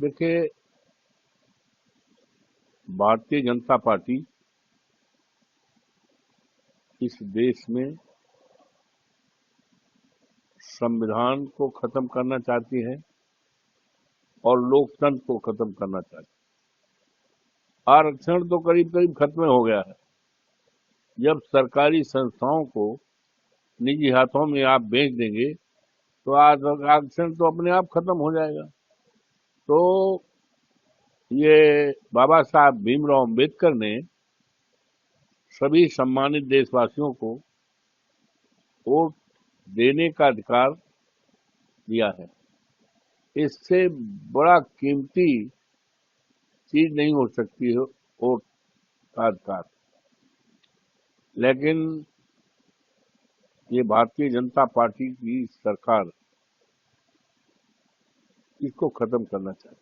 देखिए, भारतीय जनता पार्टी इस देश में संविधान को खत्म करना चाहती है और लोकतंत्र को खत्म करना चाहती है। आरक्षण तो करीब करीब खत्म हो गया है। जब सरकारी संस्थाओं को निजी हाथों में आप बेच देंगे तो आरक्षण तो अपने आप खत्म हो जाएगा। तो ये बाबा साहब भीमराव अम्बेडकर ने सभी सम्मानित देशवासियों को वोट देने का अधिकार दिया है। इससे बड़ा कीमती चीज नहीं हो सकती है वोट का अधिकार। लेकिन ये भारतीय जनता पार्टी की सरकार इसको खत्म करना चाहती है।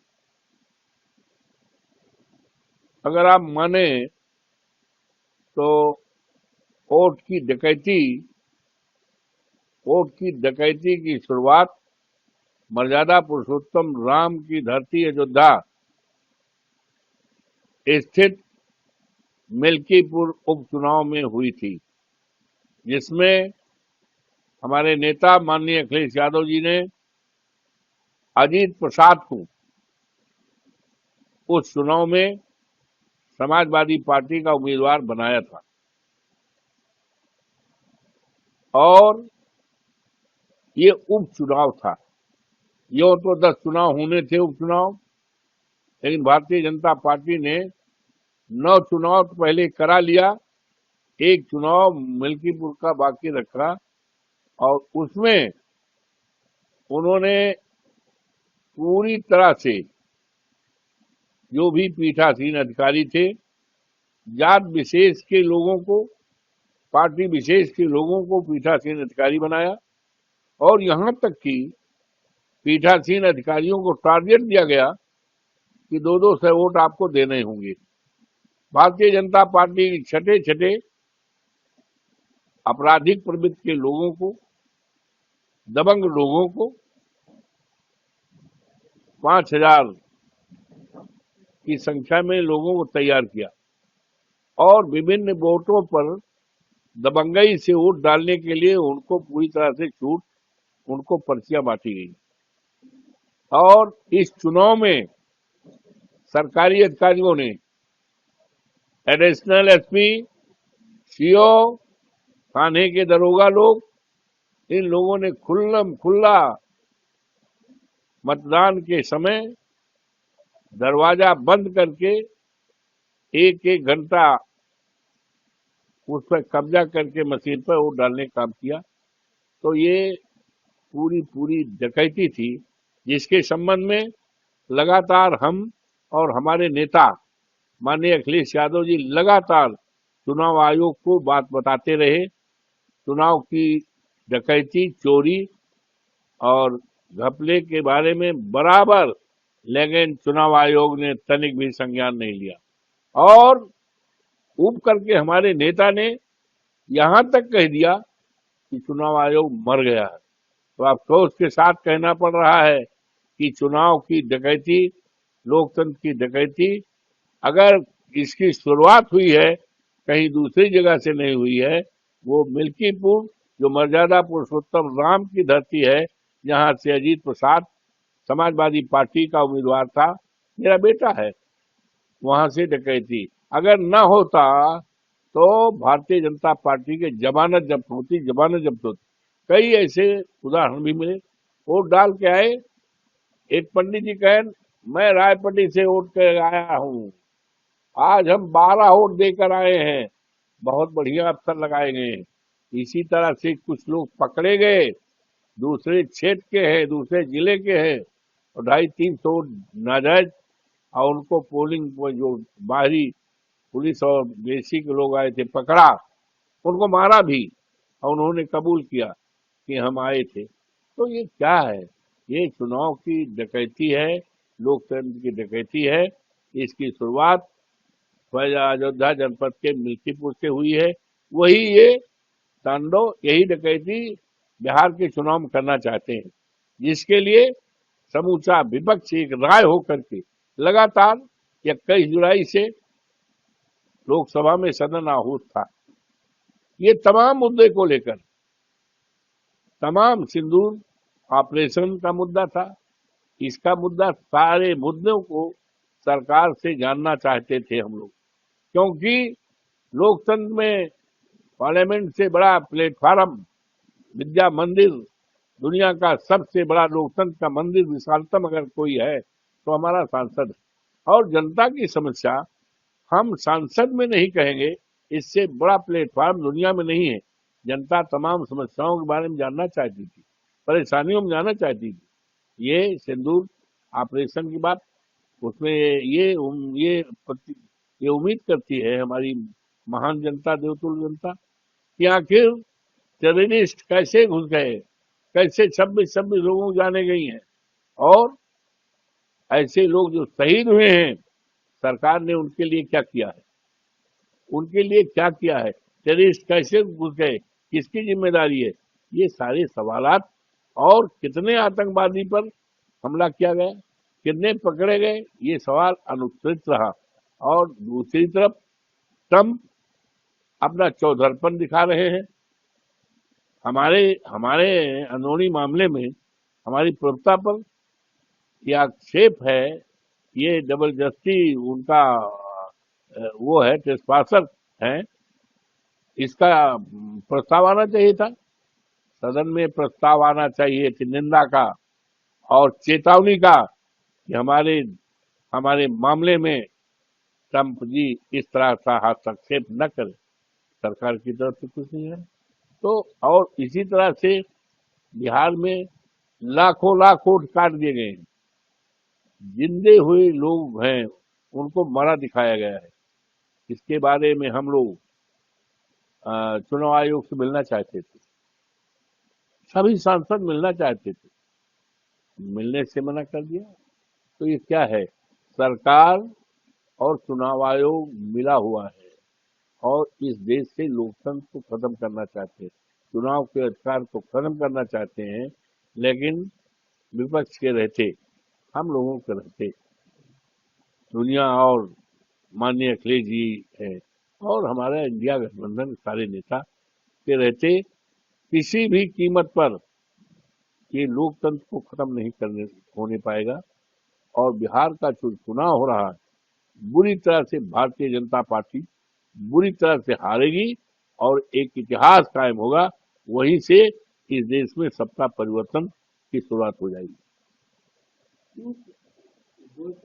अगर आप माने तो वोट की डकैती की शुरुआत मर्यादा पुरुषोत्तम राम की धरती अयोध्या स्थित मिल्कीपुर उपचुनाव में हुई थी, जिसमें हमारे नेता माननीय अखिलेश यादव जी ने अजीत प्रसाद को उस चुनाव में समाजवादी पार्टी का उम्मीदवार बनाया था। और ये उपचुनाव था। यो तो 10 चुनाव होने थे उपचुनाव, लेकिन भारतीय जनता पार्टी ने 9 चुनाव तो पहले करा लिया, एक चुनाव मिल्कीपुर का बाकी रखा और उसमें उन्होंने पूरी तरह से जो भी पीठासीन अधिकारी थे, जात विशेष के लोगों को, पार्टी विशेष के लोगों को पीठासीन अधिकारी बनाया और यहां तक कि पीठासीन अधिकारियों को टारगेट दिया गया कि 2-2 वोट आपको देने होंगे। भारतीय जनता पार्टी के छठे छठे आपराधिक प्रवृत्ति के लोगों को, दबंग लोगों को 5000 की संख्या में लोगों को तैयार किया और विभिन्न वोटों पर दबंगई से वोट डालने के लिए उनको पूरी तरह से छूट, उनको पर्चियां बांटी गई। और इस चुनाव में सरकारी अधिकारियों ने, एडिशनल एसपी, सीओ, थाने के दरोगा लोग, इन लोगों ने खुला मतदान के समय दरवाजा बंद करके 1-1 घंटा उस पर कब्जा करके मशीन पर वोट डालने का काम किया। तो ये पूरी डकैती थी, जिसके संबंध में लगातार हम और हमारे नेता माननीय अखिलेश यादव जी लगातार चुनाव आयोग को बात बताते रहे। चुनाव की डकैती, चोरी और घपले के बारे में बराबर, लेकिन चुनाव आयोग ने तनिक भी संज्ञान नहीं लिया और ऊब करके हमारे नेता ने यहां तक कह दिया कि चुनाव आयोग मर गया है। तो अफसोस के साथ कहना पड़ रहा है कि चुनाव की डकैती, लोकतंत्र की डकैती, अगर इसकी शुरुआत हुई है कहीं दूसरी जगह से नहीं हुई है, वो मिल्कीपुर जो मर्यादा पुरुषोत्तम राम की धरती है, जहां से अजीत प्रसाद समाजवादी पार्टी का उम्मीदवार था, मेरा बेटा है, वहां से डकैती अगर न होता तो भारतीय जनता पार्टी के जमानत जब्त होती। कई ऐसे उदाहरण भी मिले। वोट डाल के आए, एक पंडित जी कहें मैं रायपट्टी से वोट कर आया हूं, आज हम 12 वोट देकर आए हैं, बहुत बढ़िया अफसर लगाए गए। इसी तरह से कुछ लोग पकड़े गए, दूसरे क्षेत्र के हैं, दूसरे जिले के हैं और 250-300 नाजायज, और उनको पोलिंग जो बाहरी पुलिस और देसी के लोग आए थे पकड़ा, उनको मारा भी और उन्होंने कबूल किया कि हम आए थे। तो ये क्या है? ये चुनाव की डकैती है, लोकतंत्र की डकैती है। इसकी शुरुआत अयोध्या जनपद के मिल्कीपुर से हुई है। वही ये तांडव, यही डकैती बिहार के चुनाव में करना चाहते हैं, जिसके लिए समूचा विपक्ष एक राय होकर के लगातार 21 जुलाई से लोकसभा में सदन आहूत था। ये तमाम मुद्दे को लेकर, तमाम सिंदूर ऑपरेशन का मुद्दा था। इसका मुद्दा, सारे मुद्दों को सरकार से जानना चाहते थे हम लोग, क्योंकि लोकतंत्र में पार्लियामेंट से बड़ा प्लेटफॉर्म, विद्या मंदिर, दुनिया का सबसे बड़ा लोकतंत्र का मंदिर, विशालतम अगर कोई है तो हमारा सांसद है। और जनता की समस्या हम सांसद में नहीं कहेंगे, इससे बड़ा प्लेटफॉर्म दुनिया में नहीं है। जनता तमाम समस्याओं के बारे में जानना चाहती थी, परेशानियों में जानना चाहती थी। ये सिंदूर ऑपरेशन की बात, उसमें ये उम्मीद करती है हमारी महान जनता, देवतुल्य जनता, कि आखिर टेररिस्ट कैसे घुस गए, कैसे 26 लोगों को जाने गई हैं, और ऐसे लोग जो शहीद हुए हैं, सरकार ने उनके लिए क्या किया है, उनके लिए क्या किया है, टेररिस्ट कैसे घुस गए, किसकी जिम्मेदारी है, ये सारे सवालात। और कितने आतंकवादी पर हमला किया गया, कितने पकड़े गए, ये सवाल अनुत्तरित रहा। और दूसरी तरफ ट्रंप अपना चौधरपन दिखा रहे हैं। हमारे अंदरूनी मामले में हमारी प्रभुता पर यह आक्षेप है, ये जबरदस्ती उनका वो है, ट्रेसपासर है। इसका प्रस्ताव आना चाहिए था, सदन में प्रस्ताव आना चाहिए थी निंदा का और चेतावनी का, कि हमारे मामले में ट्रंप जी इस तरह का हस्तक्षेप न करें। सरकार की तरफ से कुछ नहीं है। तो और इसी तरह से बिहार में लाखों लाख वोट काट दिए गए हैं। जिंदे हुए लोग हैं, उनको मरा दिखाया गया है। इसके बारे में हम लोग चुनाव आयोग से मिलना चाहते थे, सभी सांसद मिलना चाहते थे, मिलने से मना कर दिया। तो ये क्या है, सरकार और चुनाव आयोग मिला हुआ है और इस देश से लोकतंत्र को खत्म करना चाहते हैं, चुनाव के अधिकार को खत्म करना चाहते हैं। लेकिन विपक्ष के रहते, हम लोगों के रहते, दुनिया और माननीय अखिलेश जी है और हमारा इंडिया गठबंधन सारे नेता के रहते, किसी भी कीमत पर ये लोकतंत्र को खत्म नहीं होने पाएगा। और बिहार का जो चुनाव हो रहा है, बुरी तरह से भारतीय जनता पार्टी बुरी तरह से हारेगी और एक इतिहास कायम होगा। वहीं से इस देश में सत्ता परिवर्तन की शुरुआत हो जाएगी।